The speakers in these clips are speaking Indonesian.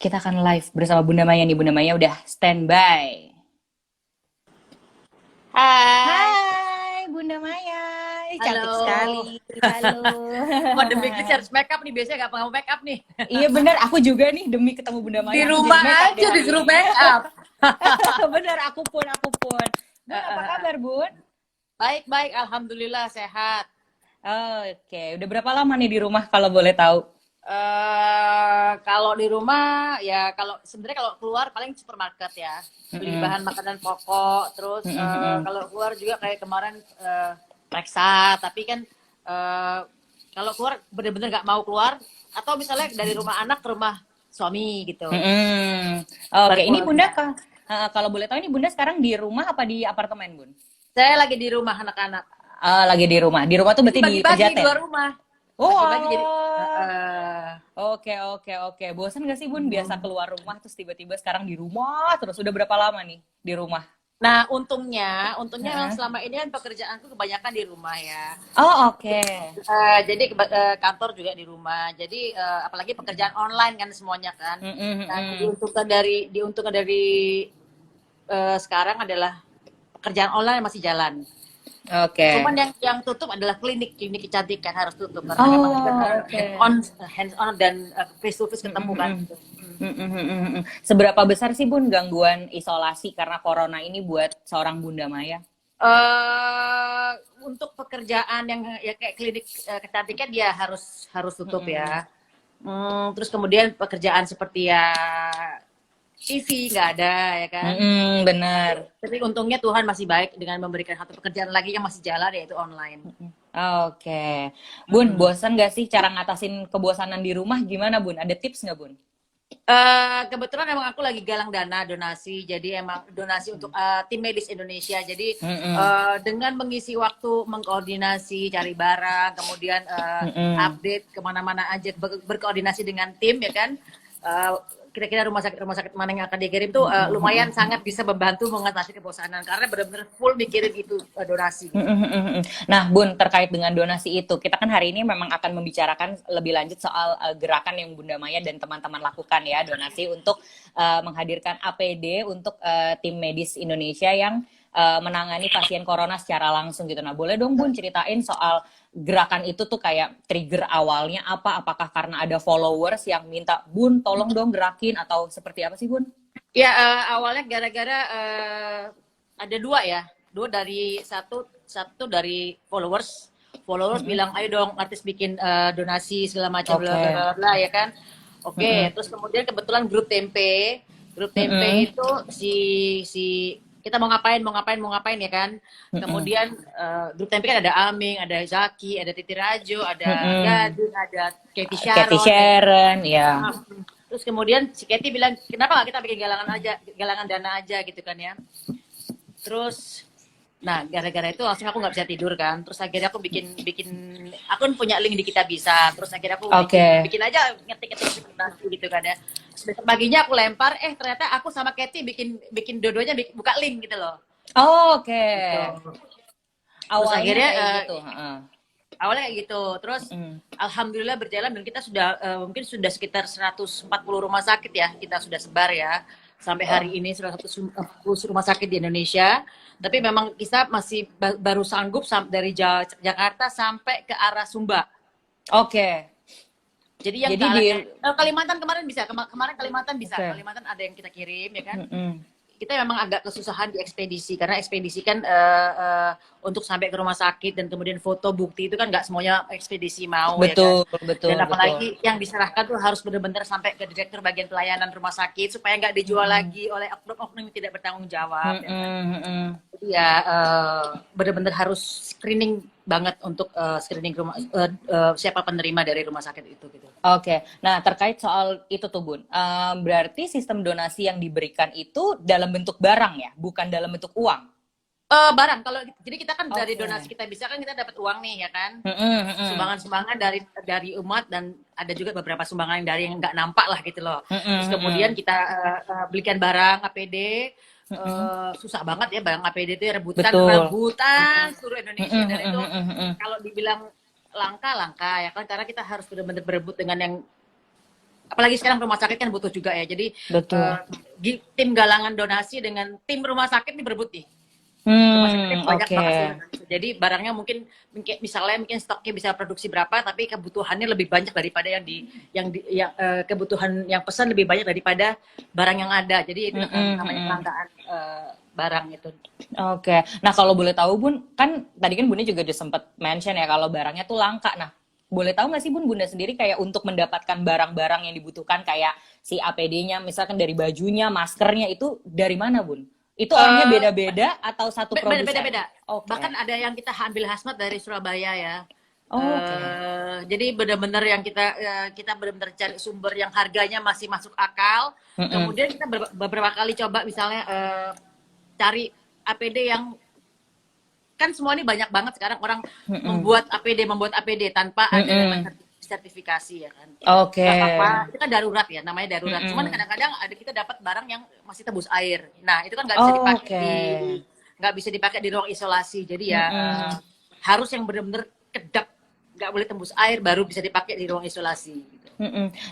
Kita akan live bersama Bunda Maya nih. Bunda Maya udah standby. Hai, Hai Bunda Maya, cantik halo. sekali. Halo. Wah, demi Gigs harus make up nih. Biasanya nggak mau make up nih. Iya bener, aku juga nih demi ketemu Bunda Di Maya, aku jadi rumah make up deh aja hari disuruh ini. make up. Bener, aku pun. Eh, Bun, apa eh, eh. kabar Bun? Baik-baik, alhamdulillah sehat. Oke, udah berapa lama nih di rumah kalau boleh tahu? Kalau di rumah ya kalau sebenarnya kalau keluar paling supermarket ya, beli Mm-mm. bahan makanan pokok. Terus Mm-mm. kalau keluar juga kayak kemarin periksa. Tapi kan eh, kalau keluar bener-bener nggak mau keluar atau misalnya dari rumah anak ke rumah suami gitu, Mm-mm. Oke, baru ini keluar Bunda rumah. kalau boleh tahu ini Bunda sekarang di rumah apa di apartemen Bun? Saya lagi di rumah anak-anak. Lagi di rumah. Di rumah tuh Ini berarti di bagi-bagi dua Pejaten. rumah. Oh, Bagi-bagi jadi alah. Oke. Bosan gak sih Bun biasa keluar rumah terus tiba-tiba sekarang di rumah terus udah berapa lama nih di rumah? nah, untungnya memang Heeh. selama ini kan pekerjaanku kebanyakan di rumah ya. Oh, oke. Jadi kantor juga di rumah. Jadi apalagi pekerjaan online kan semuanya kan. Mm-mm, Nah, mm-mm. diuntungkan dari sekarang adalah pekerjaan online yang masih jalan. Cuman Oke. yang tutup adalah klinik kecantikan harus tutup karena memang kita Oh, oke. hands on dan face to face ketemu kan Mm-mm, gitu. mm-mm. Seberapa besar sih Bun gangguan isolasi karena corona ini buat seorang Bunda Maya? eh untuk pekerjaan yang ya kayak klinik kecantikan dia harus harus tutup Mm-mm. ya. Terus kemudian pekerjaan seperti ya TV nggak ada ya kan. Mm-mm, bener. Tapi untungnya Tuhan masih baik dengan memberikan satu pekerjaan lagi yang masih jalan, yaitu online. Oke. Bun, Mm-mm. bosan gak sih cara ngatasin kebosanan di rumah gimana Bun? Ada tips nggak Bun? Kebetulan emang aku lagi galang dana donasi, jadi emang donasi untuk tim medis Indonesia. Jadi Mm-mm. dengan mengisi waktu mengkoordinasi, cari barang, kemudian Mm-mm. update kemana-mana aja, berkoordinasi dengan tim ya kan. Eh, Kira-kira rumah sakit mana yang akan dikirim tuh lumayan sangat bisa membantu mengatasi kebosanan karena benar-benar full mikirin itu donasi gitu. Nah, Bun, terkait dengan donasi itu, kita kan hari ini memang akan membicarakan lebih lanjut soal gerakan yang Bunda Maya dan teman-teman lakukan ya, donasi untuk menghadirkan APD untuk tim medis Indonesia yang menangani pasien corona secara langsung gitu. Nah, boleh dong Bun ceritain soal gerakan itu tuh kayak trigger awalnya apa? Apakah karena ada followers yang minta, Bun, tolong dong gerakin atau seperti apa sih Bun? Ya, awalnya gara-gara ada dua ya, dua dari satu dari followers. Followers Mm-mm. bilang, ayo dong artis bikin donasi segala macam bla bla Oke. bla bla ya kan. Oke, Mm-mm. terus kemudian kebetulan grup tempe Mm-mm. itu si si kita mau ngapain ya kan. Mm-mm. Kemudian grup tempe kan ada Aming, ada Zaki, ada Titi Rajo, ada Mm-mm. Gadun, ada Katy Cathy Sharon ya. Sharon, ya. Ah, terus kemudian si Katy bilang, kenapa nggak kita bikin galangan dana aja gitu kan ya. Terus, nah gara-gara itu langsung aku nggak bisa tidur kan. Terus akhirnya aku bikin bikin aku kan punya link di Kita Bisa. Terus akhirnya aku bikin Oke. bikin aja ngetik-ngetik donasi gitu kan ya. Terus besok paginya aku lempar, ternyata aku sama Katy bikin bikin dua-duanya buka link gitu loh. Oh, oke. Gitu. Terus Awalnya akhirnya kayak gitu. Heeh. awalnya kayak gitu. Terus Mm. alhamdulillah berjalan dan kita sudah mungkin sudah sekitar 140 rumah sakit ya kita sudah sebar ya. Sampai hari Oh, ini 140 rumah sakit di Indonesia. Tapi memang kita masih baru sanggup dari Jakarta sampai ke arah Sumba. oke. Jadi yang Jadi di Kalimantan kemarin bisa, kemarin Kalimantan bisa. oke. Kalimantan ada yang kita kirim ya kan. Mm-mm. Kita memang agak kesusahan di ekspedisi karena ekspedisi kan untuk sampai ke rumah sakit dan kemudian foto bukti itu kan nggak semuanya ekspedisi mau ya kan. Betul, betul, Dan betul. apalagi yang diserahkan tuh harus benar-benar sampai ke direktur bagian pelayanan rumah sakit supaya nggak dijual Mm-mm. lagi oleh oknum-oknum yang tidak bertanggung jawab ya kan. Mm-mm, mm-mm. Jadi ya benar-benar harus screening banget untuk screening siapa penerima dari rumah sakit itu gitu. Oke. Nah, terkait soal itu tuh, Bun. Berarti sistem donasi yang diberikan itu dalam bentuk barang ya, bukan dalam bentuk uang. Barang kalau jadi kita kan dari donasi Oke. kita bisa kan kita dapat uang nih ya kan. Mm-mm, mm-mm. Sumbangan-sumbangan dari umat dan ada juga beberapa sumbangan dari yang nggak nampak lah gitu loh. Terus Mm-mm, kemudian mm-mm. kita belikan barang APD. Mm-mm. Susah banget ya barang APD itu ya, rebutan Betul. rebutan seluruh Indonesia Mm-mm, dan itu mm-mm, mm-mm. kalau dibilang langka ya kan karena kita harus benar-benar berebut dengan yang apalagi sekarang rumah sakit kan butuh juga ya. Jadi Betul. tim galangan donasi dengan tim rumah sakit ini berebut nih. Rumah sakit banyak Oke. banget sih. Jadi barangnya mungkin misalnya stoknya bisa produksi berapa, tapi kebutuhannya lebih banyak daripada kebutuhan yang pesan lebih banyak daripada barang yang ada. Jadi itu namanya kelangkaan barang itu. Oke. Nah, kalau boleh tahu Bun, kan tadi kan Bunda juga udah sempat mention ya kalau barangnya tuh langka. Nah, boleh tahu nggak sih Bun, Bunda sendiri kayak untuk mendapatkan barang-barang yang dibutuhkan kayak si APD-nya, misalkan dari bajunya, maskernya itu dari mana Bun? Itu orangnya beda-beda atau satu produsen? Beda-beda. Oke. Bahkan ada yang kita ambil hazmat dari Surabaya ya. Oke. Jadi benar-benar yang kita benar-benar cari sumber yang harganya masih masuk akal. Kemudian kita beberapa kali coba misalnya cari APD yang kan semua ini banyak banget sekarang orang membuat APD tanpa ada sertifikasi ya kan. Oke. Apa itu kan darurat ya, namanya darurat. Cuman kadang-kadang ada kita dapat barang yang masih tembus air. Nah, itu kan nggak bisa dipakai nggak bisa dipakai di ruang isolasi. Jadi ya harus yang benar-benar kedap, nggak boleh tembus air baru bisa dipakai di ruang isolasi. Gitu.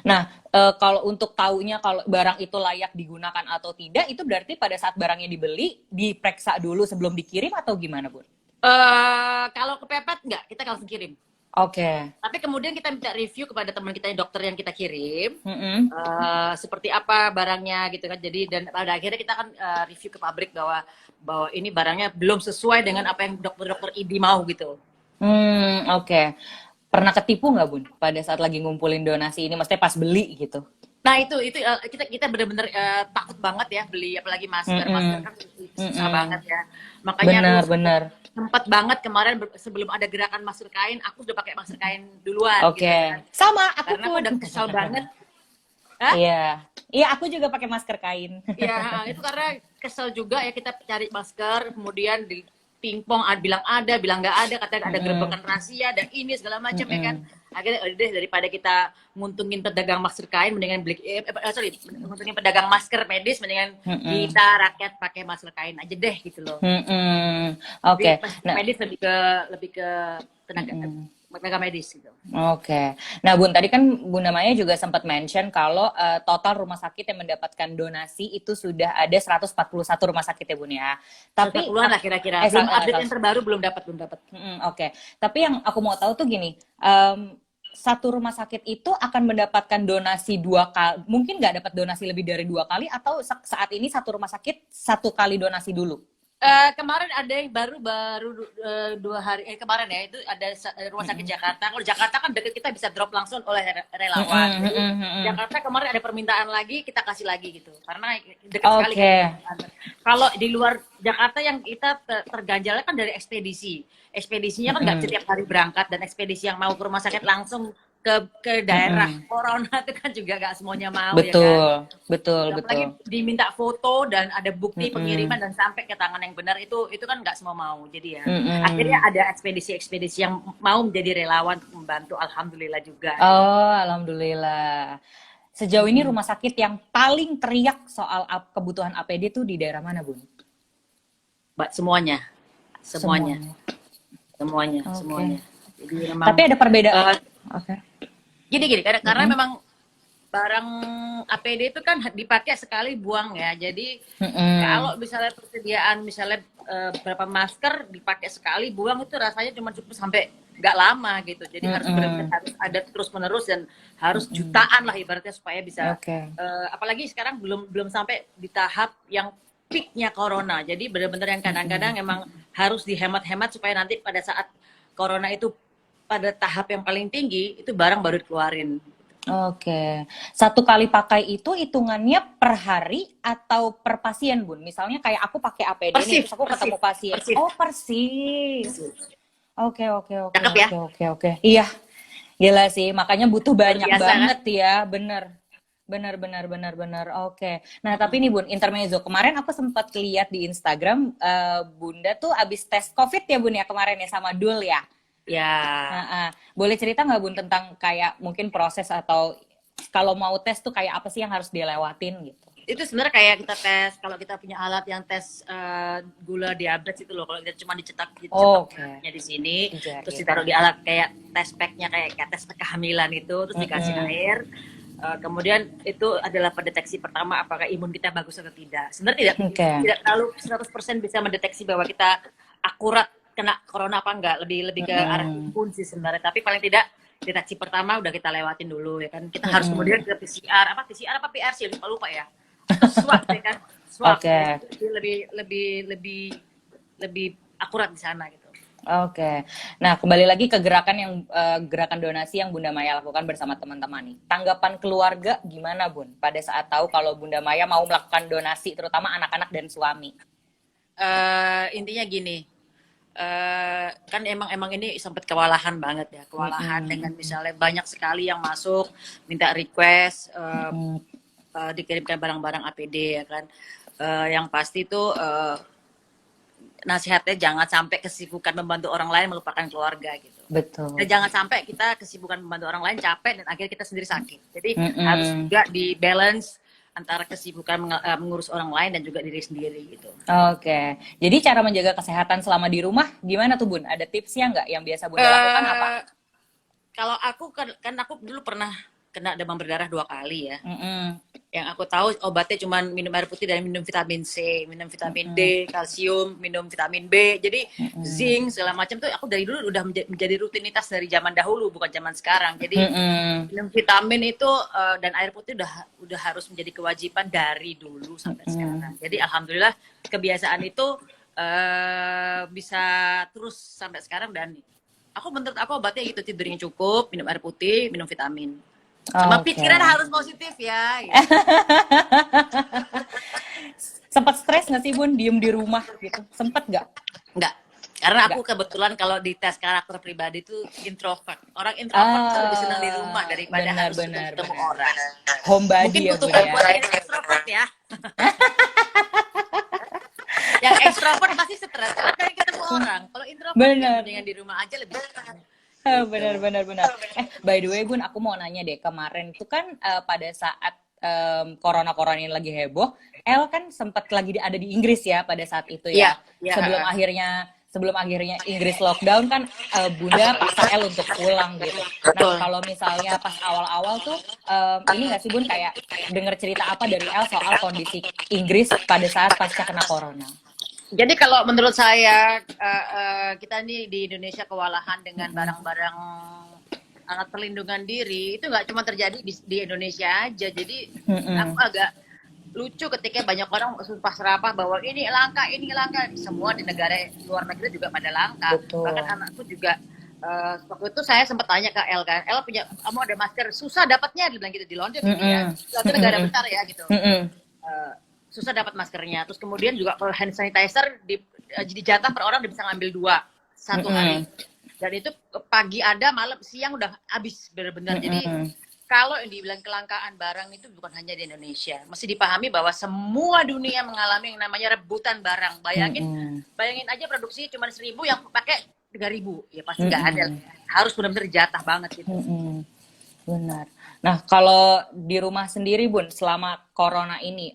Nah, kalau untuk taunya kalau barang itu layak digunakan atau tidak, itu berarti pada saat barangnya dibeli diperiksa dulu sebelum dikirim atau gimana Bun? Kalau kepepet nggak, kita langsung kirim. Oke. Tapi kemudian kita minta review kepada teman kita yang dokter yang kita kirim, seperti apa barangnya gitu kan. Jadi dan pada akhirnya kita akan review ke pabrik bahwa ini barangnya belum sesuai dengan apa yang dokter-dokter ID mau gitu. Oke. Pernah ketipu nggak Bun pada saat lagi ngumpulin donasi ini, maksudnya pas beli gitu? Nah itu kita benar-benar takut banget ya beli apalagi masker kan susah banget ya. Makanya benar. sempat banget kemarin sebelum ada gerakan masker kain, aku udah pakai masker kain duluan. Oke. Gitu kan. Sama aku karena pun. aku udah kesal banget. Iya, aku juga pakai masker kain. Iya, itu karena kesel juga ya kita cari masker, kemudian di pingpong bilang ada, bilang nggak ada, katanya ada gerebekan rahasia dan ini segala macam ya kan. Akhirnya udah daripada kita nguntungin pedagang masker kain, mendingan nguntungin pedagang masker medis, mendingan kita rakyat pakai masker kain aja deh gitu loh. Oke. Medis lebih ke tenaga medis gitu. Oke. Nah Bun, tadi kan Bunda Maya juga sempat mention kalau total rumah sakit yang mendapatkan donasi itu sudah ada 141 rumah sakit ya Bun ya. Tapi lah kira-kira. Belum update yang terbaru belum dapat. Oke. Tapi yang aku mau tahu tuh gini, satu rumah sakit itu akan mendapatkan donasi 2 kali, mungkin nggak dapat donasi lebih dari 2 kali atau saat ini satu rumah sakit 1 kali donasi dulu? Kemarin ada yang baru 2 hari kemarin ya, itu ada rumah sakit Jakarta. Kalau Jakarta kan deket, kita bisa drop langsung oleh relawan. Jakarta kemarin ada permintaan lagi, kita kasih lagi gitu karena dekat sekali kan. Kalau di luar Jakarta yang kita terganjalnya kan dari ekspedisinya kan nggak setiap hari berangkat, dan ekspedisi yang mau ke rumah sakit langsung ke daerah corona itu kan juga gak semuanya mau. Betul. Apalagi diminta foto dan ada bukti pengiriman dan sampai ke tangan yang benar, itu kan gak semua mau. Jadi ya akhirnya ada ekspedisi yang mau menjadi relawan membantu, alhamdulillah juga. Alhamdulillah. Sejauh ini rumah sakit yang paling teriak soal kebutuhan APD tuh di daerah mana Bun? Semuanya. Jadi memang, tapi ada perbedaan. Gini, karena memang barang APD itu kan dipakai sekali buang ya. Jadi kalau misalnya persediaan berapa masker dipakai sekali buang, itu rasanya cuma cukup sampai nggak lama gitu. Jadi harus benar-benar harus ada terus-menerus dan harus jutaan lah ibaratnya supaya bisa. Apalagi sekarang belum sampai di tahap yang peaknya corona. Jadi benar-benar yang kadang-kadang emang harus dihemat-hemat supaya nanti pada saat corona itu pada tahap yang paling tinggi, itu barang baru dikeluarin. Oke. 1 kali pakai itu hitungannya per hari atau per pasien Bun? Misalnya kayak aku pakai APD nih, terus aku ketemu pasien. Persif. Oke. Cakep ya? Oke. Iya. Gila sih, makanya butuh banyak banget kan? Ya, bener. Oke. Nah, tapi nih Bun, intermezzo. Kemarin aku sempat lihat di Instagram, Bunda tuh abis tes COVID ya Bun ya kemarin ya sama Dul ya? Ya. Boleh cerita nggak Bun tentang kayak mungkin proses atau kalau mau tes tuh kayak apa sih yang harus dilewatin gitu? Itu sebenarnya kayak kita tes, kalau kita punya alat yang tes gula diabetes itu loh, kalau kita cuma dicetaknya di sini, terus ditaruh di alat kayak tes packnya kayak tes kehamilan itu, terus dikasih air, Kemudian itu adalah pendeteksi pertama apakah imun kita bagus atau tidak. Sebenarnya Oke. tidak terlalu 100% bisa mendeteksi bahwa kita akurat kena corona apa enggak, lebih ke arah Mm-mm. imun sih sebenarnya. Tapi paling tidak deteksi pertama udah kita lewatin dulu ya kan. Kita harus Mm-mm. kemudian ke PCR apa PRC lupa ya. Atau swab ya kan. Swab Oke. lebih akurat di sana gitu. Oke. Nah, kembali lagi ke gerakan yang gerakan donasi yang Bunda Maya lakukan bersama teman-teman nih. Tanggapan keluarga gimana, Bun? Pada saat tahu kalau Bunda Maya mau melakukan donasi, terutama anak-anak dan suami. Intinya gini, kan emang ini sempat kewalahan banget ya, kewalahan dengan misalnya banyak sekali yang masuk minta request dikirimkan barang-barang APD ya kan. Yang pasti itu nasihatnya jangan sampai kesibukan membantu orang lain melupakan keluarga gitu. Betul. Dan jangan sampai kita kesibukan membantu orang lain capek dan akhirnya kita sendiri sakit. Jadi harus juga di balance antara kesibukan mengurus orang lain dan juga diri sendiri gitu. Oke. Jadi cara menjaga kesehatan selama di rumah gimana tuh, Bun? Ada tipsnya nggak yang biasa Bunda lakukan apa? Kalau aku kan aku dulu pernah kena demam berdarah 2 kali ya. Mm-mm. Yang aku tahu obatnya cuma minum air putih dan minum vitamin C, minum vitamin D, kalsium, minum vitamin B. Jadi zinc segala macam tuh aku dari dulu udah menjadi rutinitas dari zaman dahulu bukan zaman sekarang. Jadi minum vitamin itu dan air putih udah harus menjadi kewajiban dari dulu sampai sekarang. Jadi alhamdulillah kebiasaan itu bisa terus sampai sekarang dan menurut aku obatnya gitu, tidurnya cukup, minum air putih, minum vitamin. Sama pikiran harus positif ya. Gitu. Sempat stres nggak sih, Bun, diem di rumah gitu? Sempet nggak? Enggak. Karena aku kebetulan kalau di tes karakter pribadi itu introvert. Orang introvert tuh lebih senang di rumah daripada harus ketemu orang. Homebody. Mungkin ya, butuh Bun, ya? buat yang extrovert ya. Yang extrovert pasti stres. Kayak ketemu orang. Kalau introvert dengan di rumah aja lebih senang. Benar. By the way, Bun, aku mau nanya deh, kemarin itu kan pada saat corona ini lagi heboh, El kan sempat lagi ada di Inggris ya pada saat itu ya. Sebelum akhirnya Inggris lockdown kan Bunda paksa El untuk pulang gitu. Nah, kalau misalnya pas awal-awal tuh ini nggak sih, Bun, kayak denger cerita apa dari El soal kondisi Inggris pada saat pasca kena corona? Jadi kalau menurut saya kita nih di Indonesia kewalahan dengan barang-barang alat perlindungan diri itu nggak cuma terjadi di Indonesia aja. Jadi aku agak lucu ketika banyak orang sumpah serapah bahwa ini langka. Semua di negara luar negeri juga pada langka. Betul. Bahkan anakku juga waktu itu saya sempat tanya ke El kan, El punya kamu ada masker susah dapatnya, dibilang gitu di London gitu ya. London negara besar ya gitu. Susah dapat maskernya. Terus kemudian juga kalau hand sanitizer dijatah per orang bisa ngambil 2 satu hari. Dan itu pagi ada, malam, siang udah habis benar-benar. Jadi kalau yang dibilang kelangkaan barang itu bukan hanya di Indonesia. Mesti dipahami bahwa semua dunia mengalami yang namanya rebutan barang. Bayangin aja produksinya cuma 1.000 yang pakai 3.000. Ya pasti nggak ada. Harus benar-benar jatah banget gitu. Benar. Nah, kalau di rumah sendiri, Bun, selama corona ini,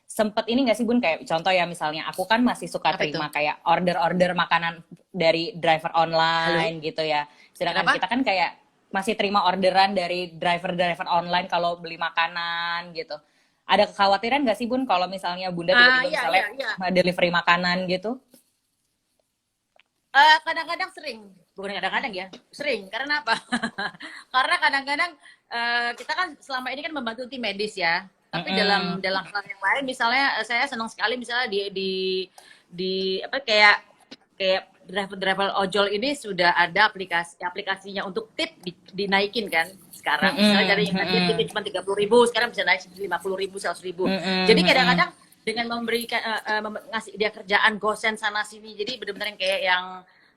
sempet ini nggak sih, Bun, kayak contoh ya misalnya, aku kan masih suka terima kayak order-order makanan dari driver online gitu ya. Sedangkan kita kan kayak masih terima orderan dari driver-driver online kalau beli makanan gitu. Ada kekhawatiran nggak sih, Bun, kalau misalnya Bunda tiba-tiba misalnya delivery makanan gitu? Kadang-kadang sering, bukan kadang-kadang ya, sering. Karena apa? Karena kadang-kadang kita kan selama ini kan membantu tim medis ya. Tapi dalam hal yang lain, misalnya saya senang sekali misalnya di apa kayak driver ojol ini sudah ada aplikasinya untuk tip dinaikin kan sekarang. Misalnya dari yang tadi tipnya cuma 30.000, sekarang bisa naik 50.000, 100.000. Jadi kadang-kadang dengan memberikan ngasih dia kerjaan gosen sana sini, jadi benar-benar yang kayak yang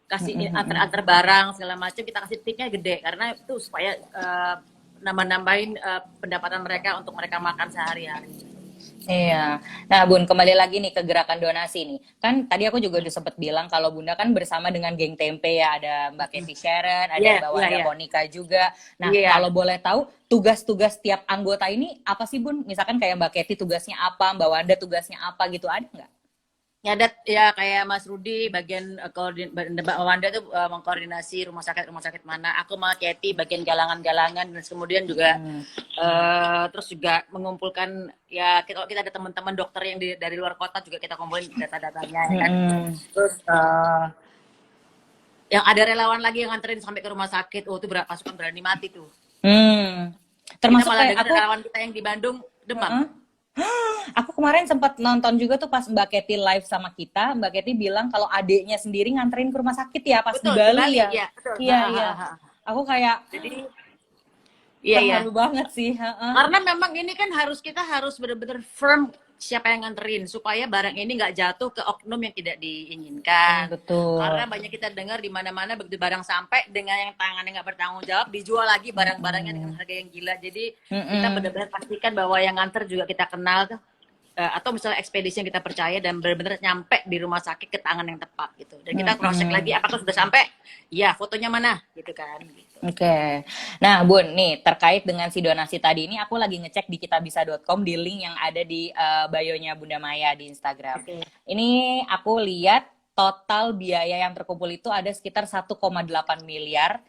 kasih antar barang segala macam, kita kasih tipnya gede karena itu supaya nambahin pendapatan mereka untuk mereka makan sehari-hari. Iya. Nah, Bun, kembali lagi nih ke gerakan donasi nih. Kan tadi aku juga udah sempat bilang kalau Bunda kan bersama dengan geng Tempe ya, ada Mbak Kathy Sharon, ada Mbak Monica juga. Nah, kalau boleh tahu tugas-tugas tiap anggota ini apa sih, Bun? Misalkan kayak Mbak Kathy tugasnya apa, Mbak Wanda tugasnya apa gitu, ada nggak? Ngadat ya kayak Mas Rudi bagian Mbak Wanda tuh mengkoordinasi rumah sakit mana. Aku sama Katy bagian galangan-galangan dan kemudian juga terus juga mengumpulkan ya kalau kita ada teman-teman dokter yang dari luar kota juga kita kumpulin data-datanya ya kan. Terus yang ada relawan lagi yang nganterin sampai ke rumah sakit. Oh, itu pasukan berani mati tuh. Termasuk kita malah kayak dengan aku relawan kita yang di Bandung demam. Aku kemarin sempat nonton juga tuh pas Mbak Kety live sama kita. Mbak Kety bilang kalau adiknya sendiri nganterin ke rumah sakit ya pas Betul, di Bali ya. ya, betul. Iya. Aku kayak jadi terharu banget sih. Karena memang ini kan kita harus benar-benar firm siapa yang nganterin supaya barang ini nggak jatuh ke oknum yang tidak diinginkan. Betul. Karena banyak kita dengar di mana-mana begitu barang sampai dengan yang tangannya nggak bertanggung jawab dijual lagi barang-barangnya dengan harga yang gila. Jadi kita benar-benar pastikan bahwa yang nganter juga kita kenal tuh. Atau misalnya ekspedisi yang kita percaya dan benar-benar nyampe di rumah sakit ke tangan yang tepat gitu. Dan kita cross check lagi apakah sudah sampai? Ya, fotonya mana gitu kan. Gitu. Oke. Nah, Bun, nih terkait dengan si donasi tadi ini aku lagi ngecek di kitabisa.com di link yang ada di bio-nya Bunda Maya di Instagram. Ini aku lihat total biaya yang terkumpul itu ada sekitar 1,8 miliar.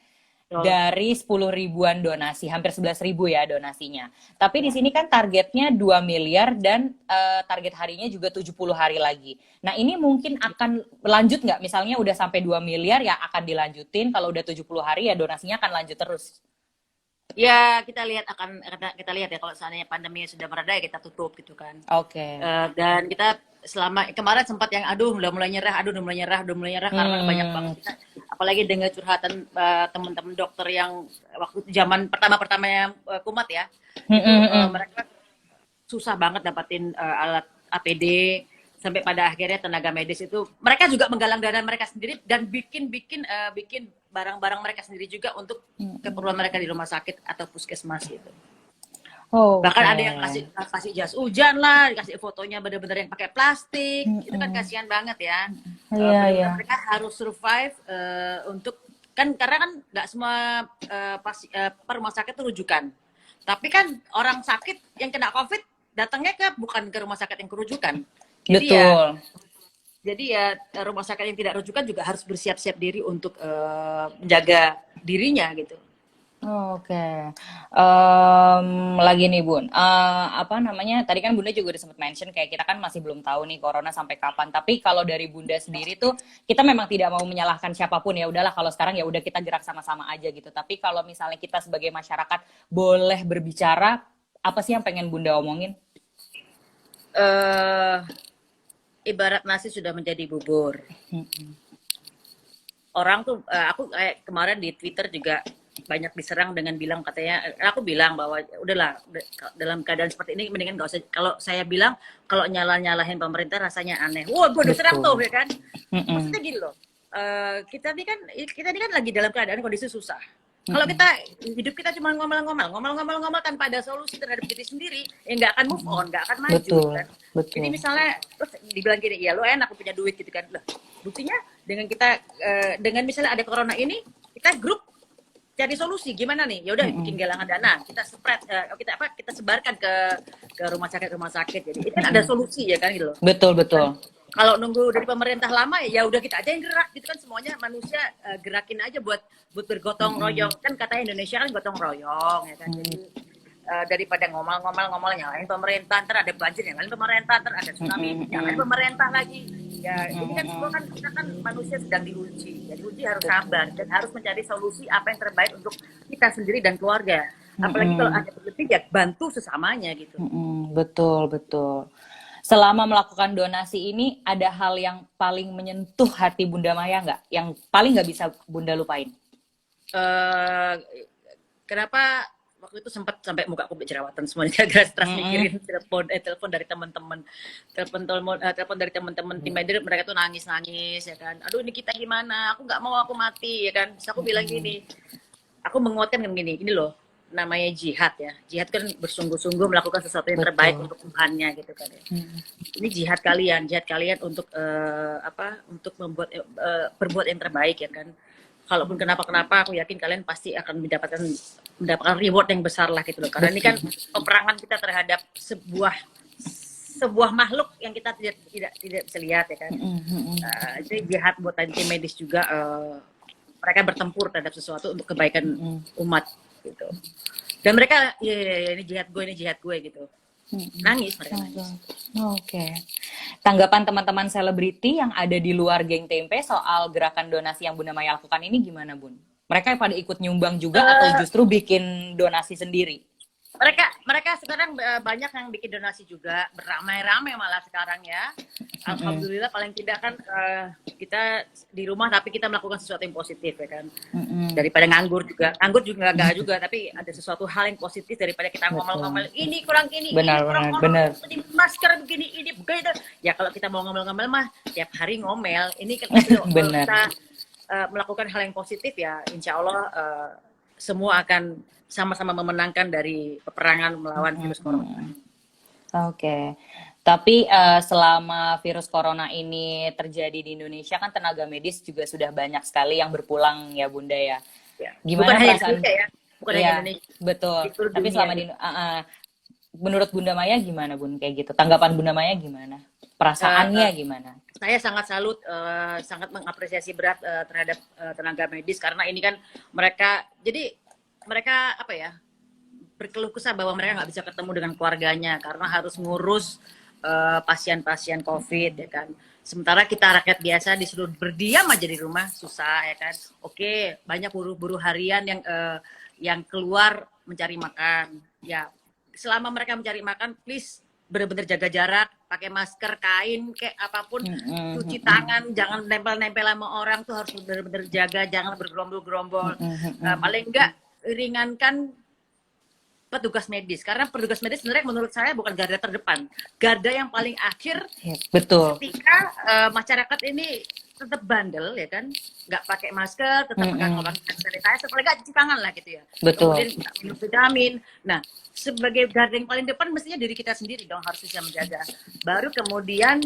Dari 10 ribuan donasi, hampir 11 ribu ya donasinya. Tapi di sini kan targetnya 2 miliar dan target harinya juga 70 hari lagi. Nah ini mungkin akan lanjut nggak? Misalnya udah sampai 2 miliar ya akan dilanjutin, kalau udah 70 hari ya donasinya akan lanjut terus. Ya kita lihat ya kalau seandainya pandemi sudah mereda ya kita tutup gitu kan. Oke. Dan kita selama kemarin sempat yang udah mulai nyerah karena banyak banget kita, apalagi dengan curhatan teman-teman dokter yang waktu zaman pertama-pertamanya kumat ya, mereka susah banget dapatin alat APD sampai pada akhirnya tenaga medis itu mereka juga menggalang dana mereka sendiri dan bikin barang-barang mereka sendiri juga untuk keperluan mereka di rumah sakit atau puskesmas gitu. Bahkan ada yang kasih jas hujan lah, dikasih fotonya benar-benar yang pakai plastik, itu kan kasihan banget ya. Mereka harus survive untuk kan karena kan nggak semua rumah sakit itu rujukan. Tapi kan orang sakit yang kena COVID datangnya bukan ke rumah sakit yang kerujukan. Jadi ya rumah sakit yang tidak rujukan juga harus bersiap-siap diri untuk menjaga dirinya gitu. Oke. Lagi nih Bun, apa namanya, tadi kan Bunda juga udah sempat mention kayak kita kan masih belum tahu nih corona sampai kapan, tapi kalau dari Bunda sendiri tuh kita memang tidak mau menyalahkan siapapun, ya udahlah kalau sekarang ya udah kita gerak sama-sama aja gitu. Tapi kalau misalnya kita sebagai masyarakat boleh berbicara, apa sih yang pengen Bunda omongin? Ibarat nasi sudah menjadi bubur. Orang tuh aku kayak kemarin di Twitter juga banyak diserang dengan bilang katanya, aku bilang bahwa udahlah dalam keadaan seperti ini mendingan nggak usah, kalau saya bilang kalau nyalahin pemerintah rasanya aneh. Wah, gue diserang tuh ya kan. Maksudnya gini loh, kita ini kan lagi dalam keadaan kondisi susah. Kalau kita hidup kita cuma ngomel tanpa ada solusi terhadap diri sendiri, ya nggak akan move on, nggak akan maju. Kan? Jadi misalnya terus dibilang gini, ya lo enak punya duit gitu kan, lah buktinya dengan kita dengan misalnya ada corona ini, kita grup cari solusi gimana nih, ya udah bikin galangan dana, kita spread kita sebarkan ke rumah sakit. Jadi itu kan ada solusi ya kan gitu loh. Betul. Kan, kalau nunggu dari pemerintah lama ya udah kita aja yang gerak gitu kan, semuanya manusia gerakin aja buat bergotong royong kan, katanya Indonesia kan gotong royong ya kan. Jadi daripada ngomel nyalain pemerintah, ntar ada banjir nyalain pemerintah, ntar ada tsunami nyalain pemerintah lagi. Ya ini kan semua kan kita kan manusia sedang diuji. Jadi uji harus sabar dan harus mencari solusi apa yang terbaik untuk kita sendiri dan keluarga. Apalagi kalau ada berlebih ya bantu sesamanya gitu. Betul. Selama melakukan donasi ini ada hal yang paling menyentuh hati Bunda Maya nggak? Yang paling nggak bisa Bunda lupain? Kenapa waktu itu sempat sampai muka aku jerawatan semuanya gara-gara stres mikirin telepon dari teman-teman, telepon dari teman-teman tim medis, mereka tuh nangis ya kan. Aduh ini kita gimana? Aku nggak mau aku mati ya kan. Terus aku bilang gini, aku menguatkan kan gini loh, namanya jihad ya. Jihad kan bersungguh-sungguh melakukan sesuatu yang terbaik untuk Tuhannya gitu kan ya. Ini jihad kalian untuk untuk membuat berbuat yang terbaik ya kan. Kalaupun kenapa aku yakin kalian pasti akan mendapatkan reward yang besar lah gitu loh. Karena ini kan peperangan kita terhadap sebuah makhluk yang kita tidak bisa lihat ya kan. Jadi jihad buat tim medis juga, mereka bertempur terhadap sesuatu untuk kebaikan umat gitu. Dan mereka ya, ini jihad gue gitu. Nangis mereka nangis. Oke. Tanggapan teman-teman selebriti yang ada di luar geng tempe soal gerakan donasi yang Bunda Maya lakukan ini gimana, Bun? Mereka pada ikut nyumbang juga atau justru bikin donasi sendiri? Mereka sekarang banyak yang bikin donasi juga, beramai-ramai malah sekarang ya. Alhamdulillah paling tidak kan kita di rumah tapi kita melakukan sesuatu yang positif ya kan. Daripada nganggur juga enggak juga, tapi ada sesuatu hal yang positif daripada kita ngomel-ngomel ini kurang ini, benar, ini kurang benar. ini masker begini, ini begitu. Ya kalau kita mau ngomel-ngomel mah tiap hari ngomel. Ini kalau kita melakukan hal yang positif ya, insya Allah semua akan sama-sama memenangkan dari peperangan melawan virus corona. Oke. Tapi selama virus corona ini terjadi di Indonesia kan tenaga medis juga sudah banyak sekali yang berpulang ya Bunda ya. Gimana bukan perasaan? Hanya Indonesia ya, bukan hanya Indonesia. Betul. Tapi selama di menurut Bunda Maya gimana Bun kayak gitu? Tanggapan Bunda Maya gimana? Perasaannya gimana? Saya sangat salut, sangat mengapresiasi berat terhadap tenaga medis karena ini kan mereka apa ya, berkeluh kesah bahwa mereka nggak bisa ketemu dengan keluarganya karena harus ngurus pasien-pasien COVID ya kan. Sementara kita rakyat biasa disuruh berdiam aja di rumah, susah ya kan. Oke, banyak buruh-buruh harian yang keluar mencari makan. Ya, selama mereka mencari makan, please benar-benar jaga jarak, pakai masker, kain, kayak apapun, cuci tangan, jangan nempel-nempel sama orang tuh harus benar-benar jaga, jangan bergerombol-gerombol. Paling enggak ringankan petugas medis, karena petugas medis sebenarnya menurut saya bukan garda terdepan, garda yang paling akhir. Betul. Ketika masyarakat ini tetap bandel ya kan, nggak pakai masker, tetap pakai sanitizer, paling nggak cuci tangan lah gitu ya. Betul. Kemudian minum vitamin. Nah, sebagai garda yang paling depan mestinya diri kita sendiri dong harus bisa menjaga. Baru kemudian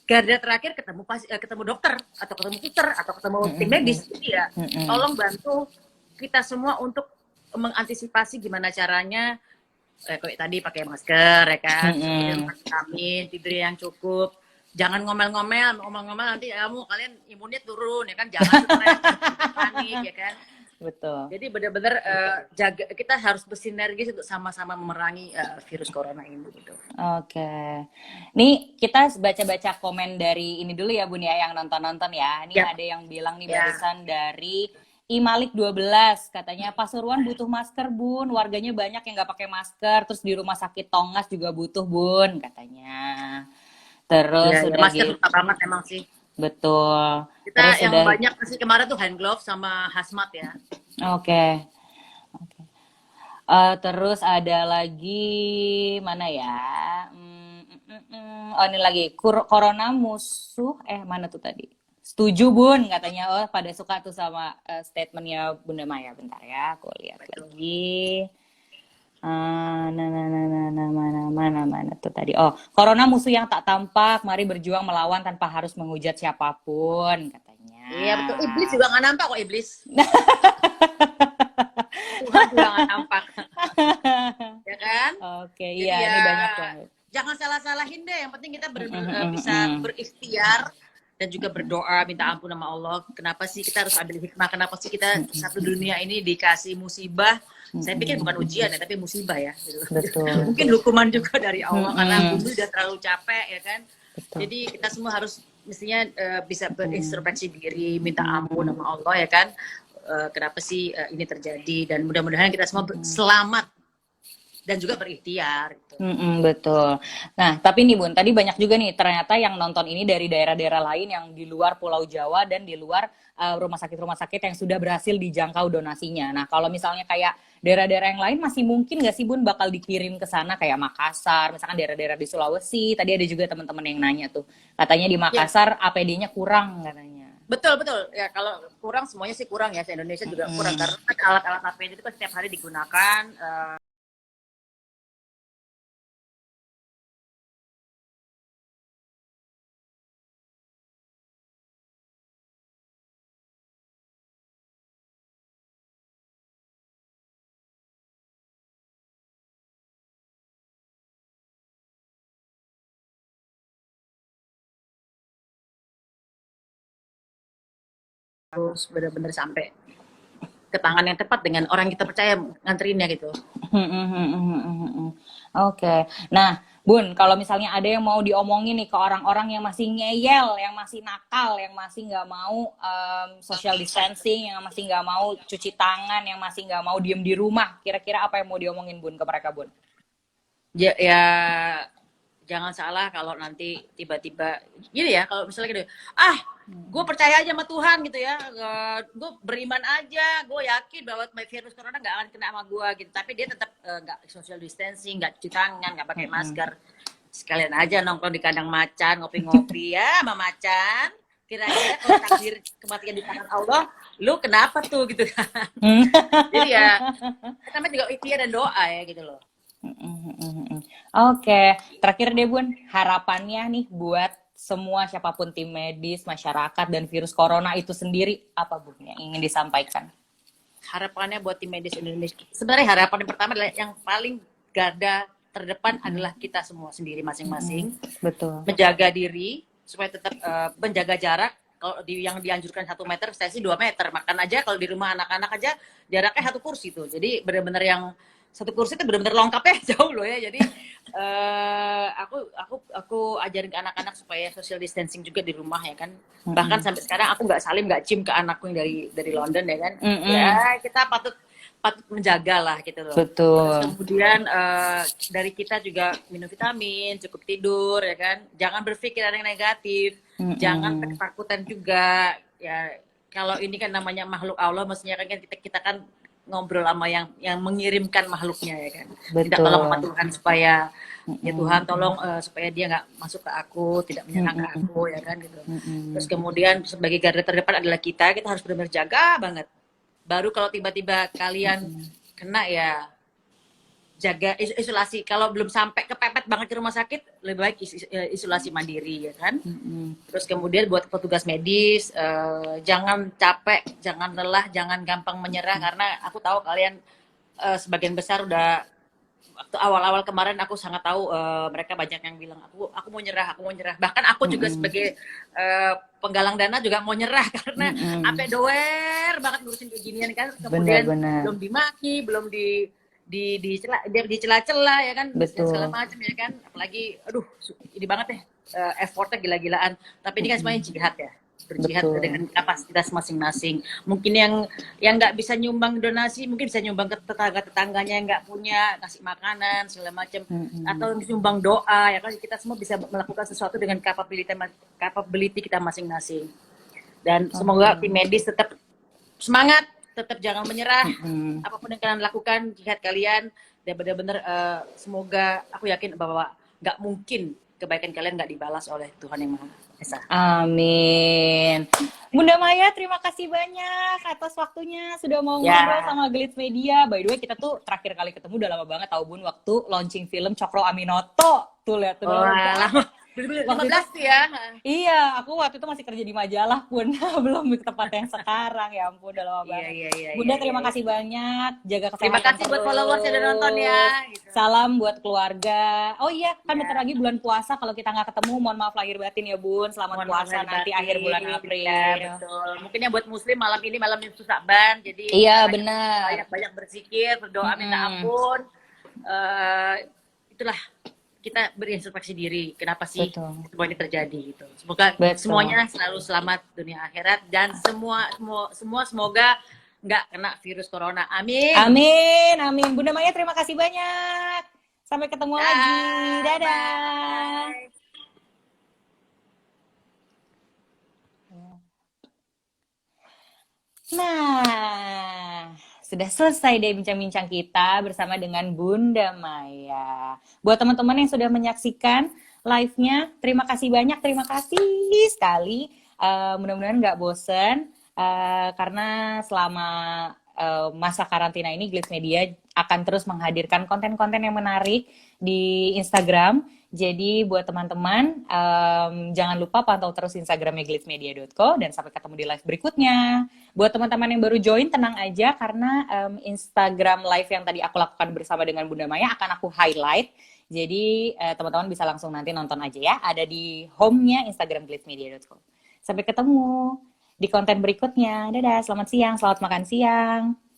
garda terakhir ketemu dokter atau ketemu suster atau ketemu tim medis. Jadi ya, tolong bantu kita semua untuk mengantisipasi gimana caranya kayak tadi pakai masker ya kan, kemudian vitamin, tidur yang cukup, jangan ngomel-ngomel nanti kalian imunnya turun ya kan, jangan stres, panik ya kan. Betul. Jadi benar-benar jaga, kita harus bersinergis untuk sama-sama memerangi virus corona ini gitu. Oke. Nih kita baca-baca komen dari ini dulu ya Bun ya, yang nonton-nonton ya. Ini ada yang bilang nih barusan dari Imalik 12, katanya Pasuruan butuh masker Bun, warganya banyak yang nggak pakai masker, terus di rumah sakit Tongas juga butuh Bun, katanya. Terus udah masker susah banget emang sih. Betul. Kita terus yang banyak sih kemarin tuh hand glove sama hazmat ya. Oke. Terus ada lagi mana ya? Oh ini lagi corona musuh. Mana tuh tadi? Setuju Bun katanya. Oh pada suka tuh sama statementnya Bunda Maya. Bentar ya, aku lihat lagi. Mana tuh tadi. Oh, corona musuh yang tak tampak, mari berjuang melawan tanpa harus menghujat siapapun katanya. Iya betul, iblis juga nggak nampak kok iblis. Tuhan juga nggak nampak. Ya kan? Oke, iya ya, ini banyak banget. Jangan salah-salahin deh, yang penting kita bisa berikhtiar dan juga berdoa minta ampun sama Allah. Kenapa sih kita harus ambil hikmah? Kenapa sih kita satu dunia ini dikasih musibah? Saya pikir bukan ujian ya, tapi musibah ya. Betul. Mungkin hukuman juga dari Allah karena bumi udah terlalu capek ya kan. Betul. Jadi kita semua harus mestinya bisa berintrospeksi diri, minta ampun sama Allah ya kan. Kenapa sih ini terjadi? Dan mudah-mudahan kita semua selamat dan juga berikhtiar. Gitu. Betul. Nah, tapi nih Bun, tadi banyak juga nih ternyata yang nonton ini dari daerah-daerah lain yang di luar Pulau Jawa dan di luar rumah sakit yang sudah berhasil dijangkau donasinya. Nah, kalau misalnya kayak daerah-daerah yang lain masih mungkin nggak sih Bun bakal dikirim ke sana kayak Makassar, misalkan daerah-daerah di Sulawesi. Tadi ada juga teman-teman yang nanya tuh, katanya di Makassar APD-nya kurang katanya. Betul ya, kalau kurang semuanya sih kurang ya, se-Indonesia juga kurang karena alat-alat APD itu kan setiap hari digunakan. harus benar-benar sampai ke tangan yang tepat dengan orang yang kita percaya nganterinnya gitu. Oke. Nah, Bun, kalau misalnya ada yang mau diomongin nih ke orang-orang yang masih ngeyel, yang masih nakal, yang masih nggak mau social distancing, yang masih nggak mau cuci tangan, yang masih nggak mau diem di rumah, kira-kira apa yang mau diomongin, Bun, ke mereka, Bun? Ya, ya jangan salah kalau nanti tiba-tiba gini ya, kalau misalnya gitu, gue percaya aja sama Tuhan gitu ya, gue beriman aja, gue yakin bahwa virus corona nggak akan kena sama gue gitu, tapi dia tetap nggak social distancing, nggak cuci tangan, nggak pakai masker, sekalian aja nongkrong di kandang macan, ngopi-ngopi ya sama macan, kira-kira kalau takdir kematian di tangan Allah, lu kenapa tuh gitu kan. Jadi ya namanya juga ikhtiar dan doa ya gitu loh. Oke, terakhir deh Bun, harapannya nih buat semua siapapun tim medis, masyarakat, dan virus corona itu sendiri, apa Bun yang ingin disampaikan? Harapannya buat tim medis Indonesia, sebenarnya harapan yang pertama adalah yang paling garda terdepan adalah kita semua sendiri masing-masing. Betul. Menjaga diri supaya tetap menjaga jarak. Kalau yang dianjurkan 1 meter, saya sih 2 meter. Makan aja kalau di rumah anak-anak aja jaraknya 1 kursi tuh. Jadi benar-benar yang 1 kursi itu benar-benar lengkapnya jauh loh ya. Jadi aku ajarin ke anak-anak supaya social distancing juga di rumah ya kan. Bahkan sampai sekarang aku nggak salim, nggak cium ke anakku yang dari London ya kan. Ya kita patut menjaga lah gitu loh. Betul. Terus kemudian dari kita juga minum vitamin, cukup tidur ya kan. Jangan berpikir yang negatif, jangan ketakutan juga. Ya kalau ini kan namanya makhluk Allah, maksudnya kan kita kan ngobrol sama yang mengirimkan makhluknya ya kan. Betul. Tidak tolong sama Tuhan supaya ya Tuhan tolong supaya dia nggak masuk ke aku, tidak menyerang ke aku ya kan gitu. Terus kemudian sebagai garda terdepan adalah kita harus benar-benar jaga banget. Baru kalau tiba-tiba kalian kena ya jaga isolasi. Kalau belum sampai kepepet banget ke rumah sakit, lebih baik isolasi mandiri ya kan. Terus kemudian buat petugas medis, jangan capek, jangan lelah, jangan gampang menyerah karena aku tahu kalian sebagian besar udah waktu awal-awal kemarin aku sangat tahu mereka banyak yang bilang aku mau nyerah, bahkan aku juga sebagai penggalang dana juga mau nyerah karena apa doer banget ngurusin kayak ginian kan, kemudian belum dimaki, belum dicela-cela ya kan. Betul. Segala macam ya kan, apalagi aduh ini banget deh effortnya gila-gilaan, tapi ini kan semuanya jihad ya, berjihad. Betul. Dengan kapasitas masing-masing. Mungkin yang nggak bisa nyumbang donasi mungkin bisa nyumbang ke tetangganya yang nggak punya, kasih makanan segala macam, atau nyumbang doa ya kan. Kita semua bisa melakukan sesuatu dengan capability kita masing-masing. Dan semoga tim medis tetap semangat, tetap jangan menyerah. Apapun yang kalian lakukan, jihad kalian, dan benar-benar semoga aku yakin bahwa nggak mungkin kebaikan kalian nggak dibalas oleh Tuhan Yang Maha Esa. Amin. Bunda Maya, terima kasih banyak atas waktunya sudah mau ngobrol sama Glitz Media. By the way, kita tuh terakhir kali ketemu udah lama banget tahu Bun, waktu launching film Cokro Aminoto. Tuh lihat tuh. Lama. 2015 ya. Iya, aku waktu itu masih kerja di majalah pun belum di tempat yang sekarang, ya ampun udah lama banget. Bunda terima kasih banyak, jaga kesehatan. Terima kasih buat followers yang udah nonton ya. Gitu. Salam buat keluarga. Oh iya, kan bentar lagi bulan puasa, kalau kita nggak ketemu mohon maaf lahir batin ya Bun. Selamat puasa nanti akhir bulan April. Ya, betul. Mungkin yang buat muslim malam ini malam Nisfu Sa'ban, jadi iya benar. Banyak berzikir, berdoa minta ampun. Itulah kita berintrospeksi diri, kenapa sih semua ini terjadi gitu. Semoga semuanya selalu selamat dunia akhirat, dan semua semoga nggak kena virus corona. Amin. Amin, amin. Bunda Maya terima kasih banyak. Sampai ketemu lagi. Dadah. Bye. Nah, sudah selesai deh bincang-bincang kita bersama dengan Bunda Maya. Buat teman-teman yang sudah menyaksikan live-nya, terima kasih banyak, terima kasih sekali. Mudah-mudahan nggak bosen, karena selama masa karantina ini Glitz Media akan terus menghadirkan konten-konten yang menarik di Instagram. Jadi buat teman-teman, jangan lupa pantau terus Instagramnya glitzmedia.co, dan sampai ketemu di live berikutnya. Buat teman-teman yang baru join, tenang aja karena Instagram live yang tadi aku lakukan bersama dengan Bunda Maya akan aku highlight. Jadi teman-teman bisa langsung nanti nonton aja ya. Ada di home-nya Instagram glitzmedia.co. Sampai ketemu. di konten berikutnya. Dadah, selamat siang, selamat makan siang.